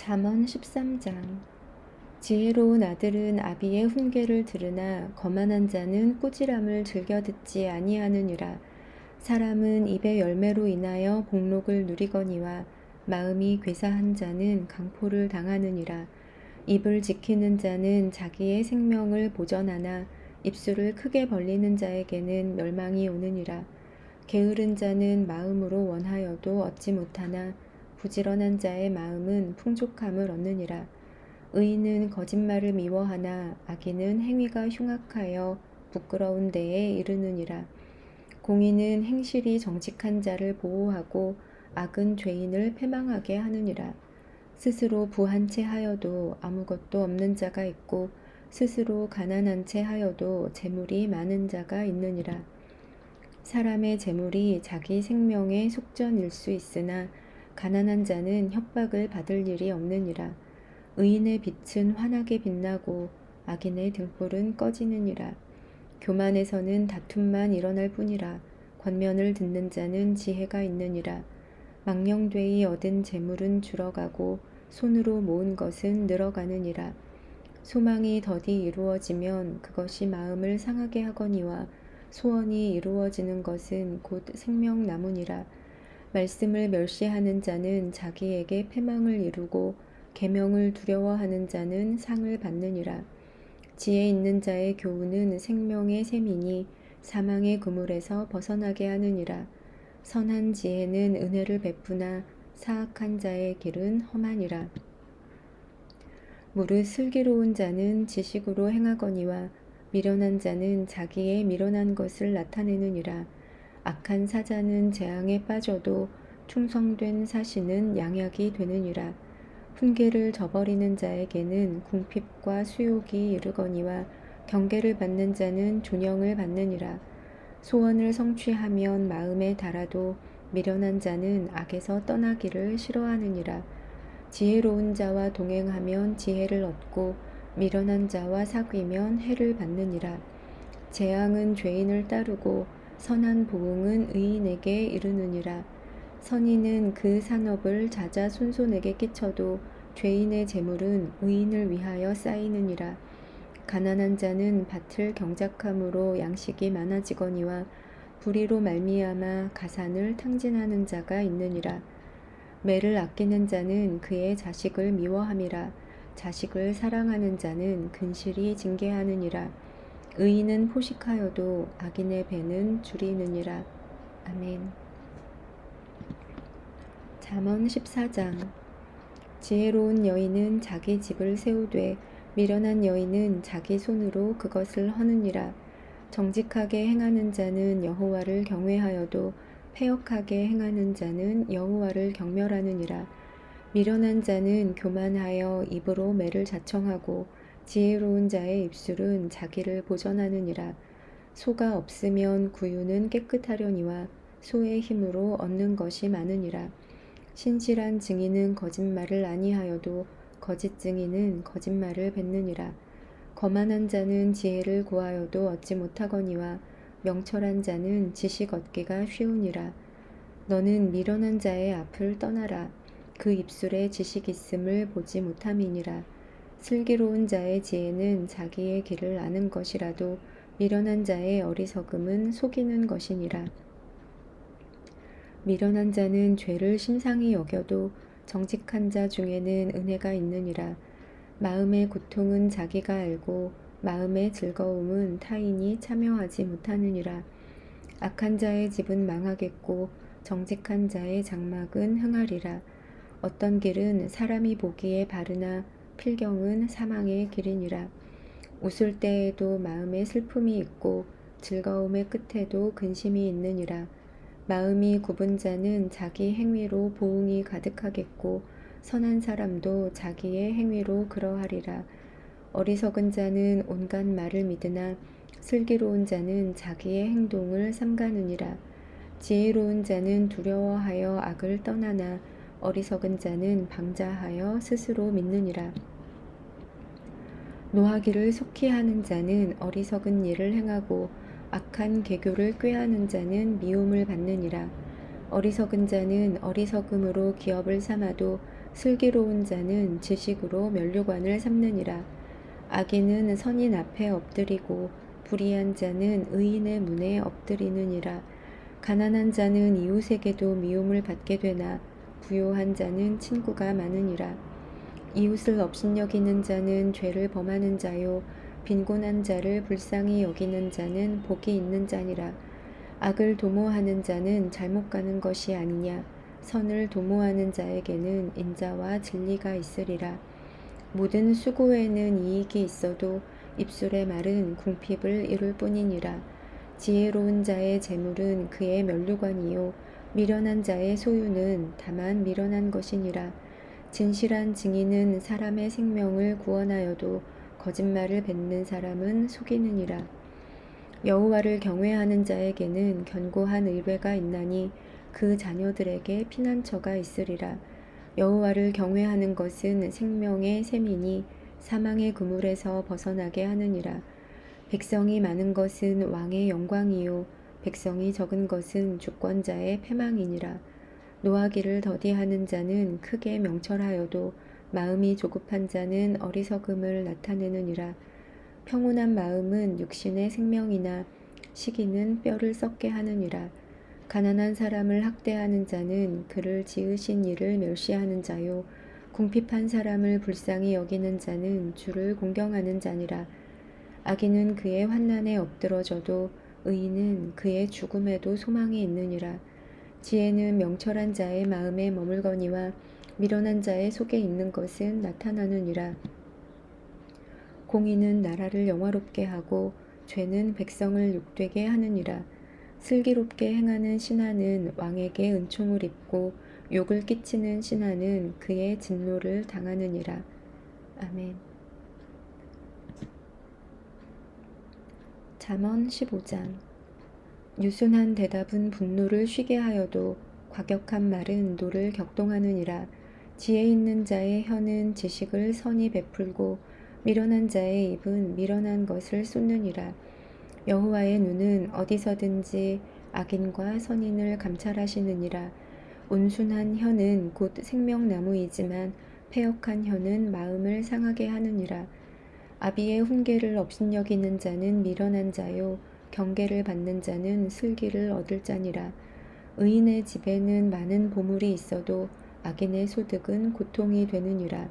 잠언 13장. 지혜로운 아들은 아비의 훈계를 들으나 거만한 자는 꾸지람을 즐겨 듣지 아니하느니라. 사람은 입의 열매로 인하여 복록을 누리거니와 마음이 괴사한 자는 강포를 당하느니라. 입을 지키는 자는 자기의 생명을 보전하나 입술을 크게 벌리는 자에게는 멸망이 오느니라. 게으른 자는 마음으로 원하여도 얻지 못하나 부지런한 자의 마음은 풍족함을 얻느니라. 의인은 거짓말을 미워하나 악인은 행위가 흉악하여 부끄러운 데에 이르느니라. 공의는 행실이 정직한 자를 보호하고 악은 죄인을 패망하게 하느니라. 스스로 부한 채 하여도 아무것도 없는 자가 있고 스스로 가난한 채 하여도 재물이 많은 자가 있느니라. 사람의 재물이 자기 생명의 속전일 수 있으나 가난한 자는 협박을 받을 일이 없느니라. 의인의 빛은 환하게 빛나고 악인의 등불은 꺼지느니라. 교만에서는 다툼만 일어날 뿐이라. 권면을 듣는 자는 지혜가 있느니라. 망령되이 얻은 재물은 줄어가고 손으로 모은 것은 늘어가느니라. 소망이 더디 이루어지면 그것이 마음을 상하게 하거니와 소원이 이루어지는 것은 곧 생명나무니라. 말씀을 멸시하는 자는 자기에게 패망을 이루고 계명을 두려워하는 자는 상을 받느니라. 지혜 있는 자의 교훈은 생명의 샘이니 사망의 그물에서 벗어나게 하느니라. 선한 지혜는 은혜를 베푸나 사악한 자의 길은 험하니라. 무릇 슬기로운 자는 지식으로 행하거니와 미련한 자는 자기의 미련한 것을 나타내느니라. 악한 사자는 재앙에 빠져도 충성된 사신은 양약이 되느니라. 훈계를 저버리는 자에게는 궁핍과 수욕이 이르거니와 경계를 받는 자는 존영을 받느니라. 소원을 성취하면 마음에 달아도 미련한 자는 악에서 떠나기를 싫어하느니라. 지혜로운 자와 동행하면 지혜를 얻고 미련한 자와 사귀면 해를 받느니라. 재앙은 죄인을 따르고 선한 보응은 의인에게 이르느니라. 선인은 그 산업을 자자손손에게 끼쳐도 죄인의 재물은 의인을 위하여 쌓이느니라. 가난한 자는 밭을 경작함으로 양식이 많아지거니와 불의로 말미암아 가산을 탕진하는 자가 있느니라. 매를 아끼는 자는 그의 자식을 미워함이라. 자식을 사랑하는 자는 근실이 징계하느니라. 의인은 포식하여도 악인의 배는 줄이느니라. 아멘. 잠언 14장. 지혜로운 여인은 자기 집을 세우되 미련한 여인은 자기 손으로 그것을 허느니라. 정직하게 행하는 자는 여호와를 경외하여도 패역하게 행하는 자는 여호와를 경멸하느니라. 미련한 자는 교만하여 입으로 매를 자청하고 지혜로운 자의 입술은 자기를 보전하느니라. 소가 없으면 구유는 깨끗하려니와 소의 힘으로 얻는 것이 많으니라. 신실한 증인은 거짓말을 아니하여도 거짓 증인은 거짓말을 뱉느니라. 거만한 자는 지혜를 구하여도 얻지 못하거니와 명철한 자는 지식 얻기가 쉬우니라. 너는 미련한 자의 앞을 떠나라. 그 입술에 지식 있음을 보지 못함이니라. 슬기로운 자의 지혜는 자기의 길을 아는 것이라도 미련한 자의 어리석음은 속이는 것이니라. 미련한 자는 죄를 심상히 여겨도 정직한 자 중에는 은혜가 있느니라. 마음의 고통은 자기가 알고 마음의 즐거움은 타인이 참여하지 못하느니라. 악한 자의 집은 망하겠고 정직한 자의 장막은 흥하리라. 어떤 길은 사람이 보기에 바르나 필경은 사망의 길이니라. 웃을 때에도 마음에 슬픔이 있고 즐거움의 끝에도 근심이 있느니라. 마음이 굽은 자는 자기 행위로 보응이 가득하겠고 선한 사람도 자기의 행위로 그러하리라. 어리석은 자는 온갖 말을 믿으나 슬기로운 자는 자기의 행동을 삼가느니라. 지혜로운 자는 두려워하여 악을 떠나나 어리석은 자는 방자하여 스스로 믿느니라. 노하기를 속히 하는 자는 어리석은 일을 행하고 악한 계교를 꾀하는 자는 미움을 받느니라. 어리석은 자는 어리석음으로 기업을 삼아도 슬기로운 자는 지식으로 면류관을 삼느니라. 악인은 선인 앞에 엎드리고 불의한 자는 의인의 문에 엎드리느니라. 가난한 자는 이웃에게도 미움을 받게 되나 부요한 자는 친구가 많으니라. 이웃을 업신여기는 자는 죄를 범하는 자요 빈곤한 자를 불쌍히 여기는 자는 복이 있는 자니라. 악을 도모하는 자는 잘못 가는 것이 아니냐. 선을 도모하는 자에게는 인자와 진리가 있으리라. 모든 수고에는 이익이 있어도 입술의 말은 궁핍을 이룰 뿐이니라. 지혜로운 자의 재물은 그의 면류관이요 미련한 자의 소유는 다만 미련한 것이니라. 진실한 증인은 사람의 생명을 구원하여도 거짓말을 뱉는 사람은 속이느니라. 여호와를 경외하는 자에게는 견고한 의뢰가 있나니 그 자녀들에게 피난처가 있으리라. 여호와를 경외하는 것은 생명의 셈이니 사망의 그물에서 벗어나게 하느니라. 백성이 많은 것은 왕의 영광이요 백성이 적은 것은 주권자의 패망이니라. 노하기를 더디하는 자는 크게 명철하여도 마음이 조급한 자는 어리석음을 나타내느니라. 평온한 마음은 육신의 생명이나 시기는 뼈를 썩게 하느니라. 가난한 사람을 학대하는 자는 그를 지으신 이를 멸시하는 자요 궁핍한 사람을 불쌍히 여기는 자는 주를 공경하는 자니라. 악인은 그의 환난에 엎드러져도 의인은 그의 죽음에도 소망이 있느니라. 지혜는 명철한 자의 마음에 머물거니와 미련한 자의 속에 있는 것은 나타나느니라. 공의는 나라를 영화롭게 하고 죄는 백성을 욕되게 하느니라. 슬기롭게 행하는 신하는 왕에게 은총을 입고 욕을 끼치는 신하는 그의 진노를 당하느니라. 아멘. 잠언 15장. 유순한 대답은 분노를 쉬게 하여도 과격한 말은 노를 격동하느니라. 지혜 있는 자의 혀는 지식을 선히 베풀고 미련한 자의 입은 미련한 것을 쏟느니라. 여호와의 눈은 어디서든지 악인과 선인을 감찰하시느니라. 온순한 혀는 곧 생명나무이지만 패역한 혀는 마음을 상하게 하느니라. 아비의 훈계를 업신여기는 자는 미련한 자요 경계를 받는 자는 슬기를 얻을 자니라. 의인의 집에는 많은 보물이 있어도 악인의 소득은 고통이 되느니라.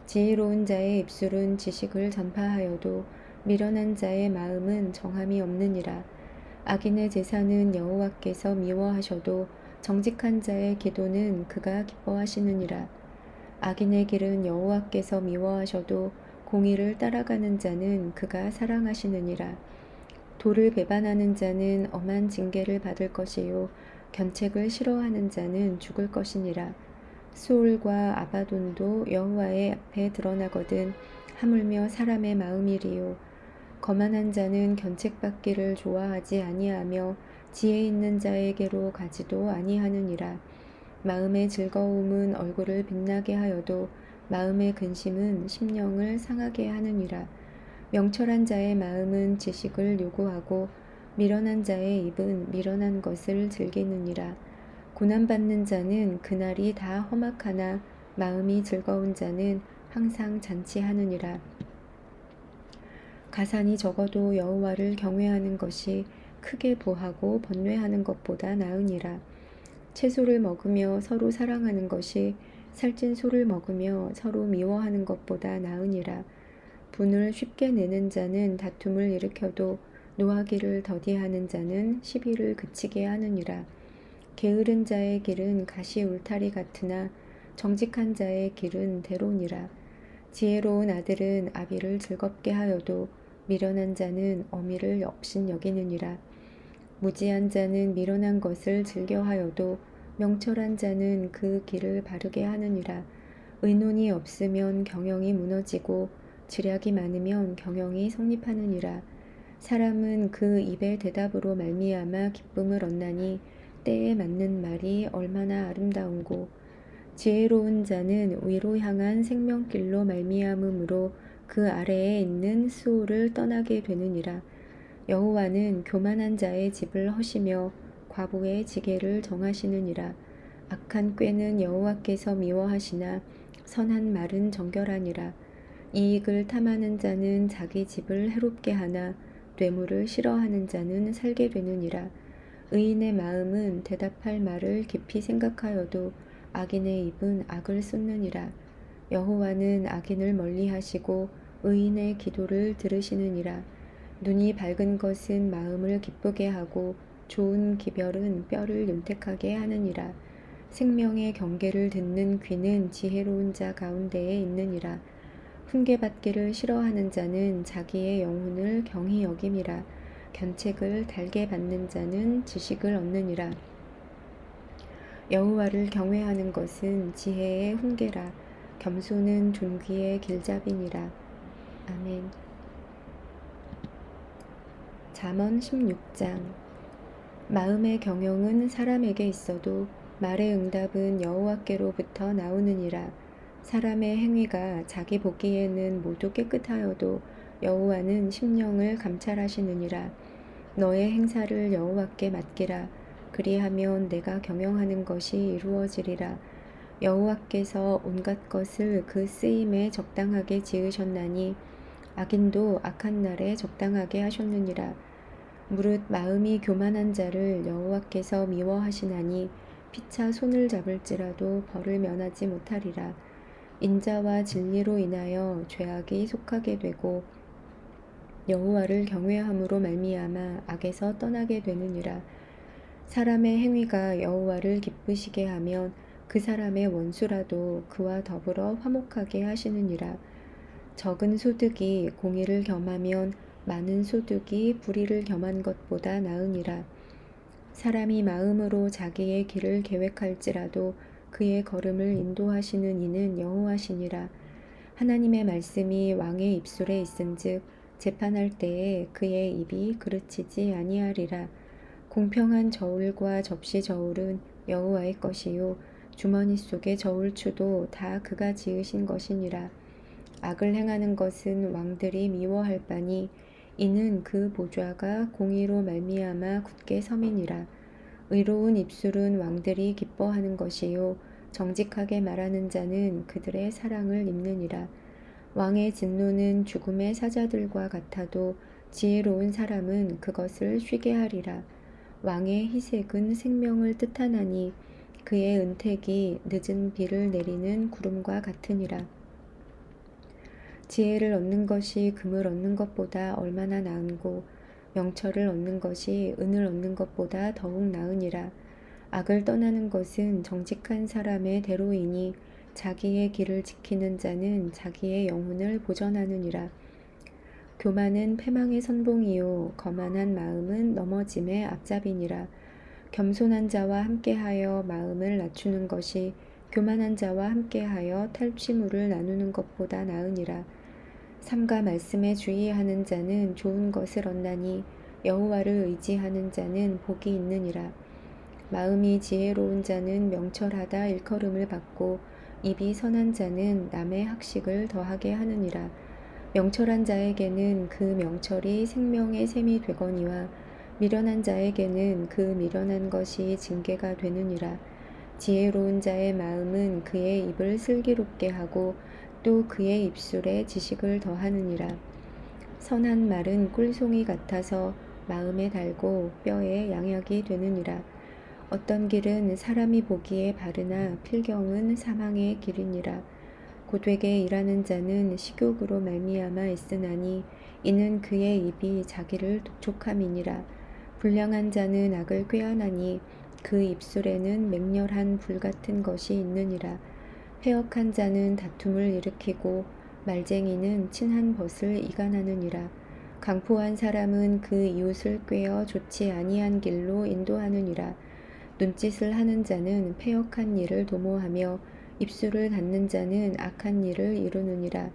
지혜로운 자의 입술은 지식을 전파하여도 미련한 자의 마음은 정함이 없느니라. 악인의 제사는 여호와께서 미워하셔도 정직한 자의 기도는 그가 기뻐하시느니라. 악인의 길은 여호와께서 미워하셔도 공의를 따라가는 자는 그가 사랑하시느니라. 도를 배반하는 자는 엄한 징계를 받을 것이요 견책을 싫어하는 자는 죽을 것이니라. 수올과 아바돈도 여호와의 앞에 드러나거든 하물며 사람의 마음이리요. 거만한 자는 견책받기를 좋아하지 아니하며 지혜 있는 자에게로 가지도 아니하느니라. 마음의 즐거움은 얼굴을 빛나게 하여도 마음의 근심은 심령을 상하게 하느니라. 명철한 자의 마음은 지식을 요구하고 미련한 자의 입은 미련한 것을 즐기느니라. 고난받는 자는 그날이 다 험악하나 마음이 즐거운 자는 항상 잔치하느니라. 가산이 적어도 여호와를 경외하는 것이 크게 부하고 번뇌하는 것보다 나으니라. 채소를 먹으며 서로 사랑하는 것이 살찐 소를 먹으며 서로 미워하는 것보다 나으니라. 분을 쉽게 내는 자는 다툼을 일으켜도 노하기를 더디하는 자는 시비를 그치게 하느니라. 게으른 자의 길은 가시 울타리 같으나 정직한 자의 길은 대로니라. 지혜로운 아들은 아비를 즐겁게 하여도 미련한 자는 어미를 업신 여기느니라. 무지한 자는 미련한 것을 즐겨하여도 명철한 자는 그 길을 바르게 하느니라. 의논이 없으면 경영이 무너지고 지략이 많으면 경영이 성립하느니라. 사람은 그 입의 대답으로 말미암아 기쁨을 얻나니 때에 맞는 말이 얼마나 아름다운고. 지혜로운 자는 위로 향한 생명길로 말미암음으로 그 아래에 있는 수호를 떠나게 되느니라. 여호와는 교만한 자의 집을 허시며 과부의 지게를 정하시느니라. 악한 꾀는 여호와께서 미워하시나 선한 말은 정결하니라. 이익을 탐하는 자는 자기 집을 해롭게 하나 뇌물을 싫어하는 자는 살게 되느니라. 의인의 마음은 대답할 말을 깊이 생각하여도 악인의 입은 악을 쏟느니라. 여호와는 악인을 멀리하시고 의인의 기도를 들으시느니라. 눈이 밝은 것은 마음을 기쁘게 하고 좋은 기별은 뼈를 윤택하게 하느니라. 생명의 경계를 듣는 귀는 지혜로운 자 가운데에 있느니라. 훈계받기를 싫어하는 자는 자기의 영혼을 경히 여김이라. 견책을 달게 받는 자는 지식을 얻느니라. 여호와를 경외하는 것은 지혜의 훈계라. 겸손은 존귀의 길잡이니라. 아멘. 잠언 16장. 마음의 경영은 사람에게 있어도 말의 응답은 여호와께로부터 나오느니라. 사람의 행위가 자기 보기에는 모두 깨끗하여도 여호와는 심령을 감찰하시느니라. 너의 행사를 여호와께 맡기라. 그리하면 내가 경영하는 것이 이루어지리라. 여호와께서 온갖 것을 그 쓰임에 적당하게 지으셨나니 악인도 악한 날에 적당하게 하셨느니라. 무릇 마음이 교만한 자를 여호와께서 미워하시나니 피차 손을 잡을지라도 벌을 면하지 못하리라. 인자와 진리로 인하여 죄악이 속하게 되고 여호와를 경외함으로 말미암아 악에서 떠나게 되느니라. 사람의 행위가 여호와를 기쁘시게 하면 그 사람의 원수라도 그와 더불어 화목하게 하시느니라. 적은 소득이 공의를 겸하면 많은 소득이 불의를 겸한 것보다 나으니라. 사람이 마음으로 자기의 길을 계획할지라도 그의 걸음을 인도하시는 이는 여호와시니라. 하나님의 말씀이 왕의 입술에 있은즉 재판할 때에 그의 입이 그르치지 아니하리라. 공평한 저울과 접시 저울은 여호와의 것이요 주머니 속의 저울추도 다 그가 지으신 것이니라. 악을 행하는 것은 왕들이 미워할 바니 이는 그 보좌가 공의로 말미암아 굳게 섬이니라. 의로운 입술은 왕들이 기뻐하는 것이요 정직하게 말하는 자는 그들의 사랑을 입느니라. 왕의 진노는 죽음의 사자들과 같아도 지혜로운 사람은 그것을 쉬게 하리라. 왕의 희색은 생명을 뜻하나니 그의 은택이 늦은 비를 내리는 구름과 같으니라. 지혜를 얻는 것이 금을 얻는 것보다 얼마나 나은고 명철을 얻는 것이 은을 얻는 것보다 더욱 나으니라. 악을 떠나는 것은 정직한 사람의 대로이니 자기의 길을 지키는 자는 자기의 영혼을 보전하느니라. 교만은 패망의 선봉이요 거만한 마음은 넘어짐의 앞잡이니라. 겸손한 자와 함께하여 마음을 낮추는 것이 교만한 자와 함께하여 탈취물을 나누는 것보다 나으니라. 삼가 말씀에 주의하는 자는 좋은 것을 얻나니 여호와를 의지하는 자는 복이 있느니라. 마음이 지혜로운 자는 명철하다 일컬음을 받고 입이 선한 자는 남의 학식을 더하게 하느니라. 명철한 자에게는 그 명철이 생명의 샘이 되거니와 미련한 자에게는 그 미련한 것이 징계가 되느니라. 지혜로운 자의 마음은 그의 입을 슬기롭게 하고 또 그의 입술에 지식을 더하느니라. 선한 말은 꿀송이 같아서 마음에 달고 뼈에 양약이 되느니라. 어떤 길은 사람이 보기에 바르나 필경은 사망의 길이니라. 고되게 일하는 자는 식욕으로 말미암아 있으나니 이는 그의 입이 자기를 독촉함이니라. 불량한 자는 악을 꾀하나니 그 입술에는 맹렬한 불 같은 것이 있느니라. 패역한 자는 다툼을 일으키고 말쟁이는 친한 벗을 이간하느니라. 강포한 사람은 그 이웃을 꾀어 좋지 아니한 길로 인도하느니라. 눈짓을 하는 자는 패역한 일을 도모하며 입술을 닫는 자는 악한 일을 이루느니라.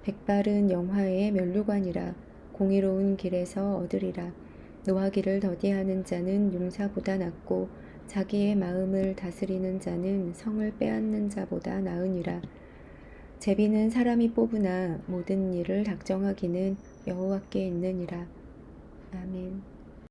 백발은 영화의 면류관이라. 공의로운 길에서 얻으리라. 노하기를 더디하는 자는 용사보다 낫고 자기의 마음을 다스리는 자는 성을 빼앗는 자보다 나으니라. 제비는 사람이 뽑으나 모든 일을 작정하기는 여호와께 있느니라. 아멘.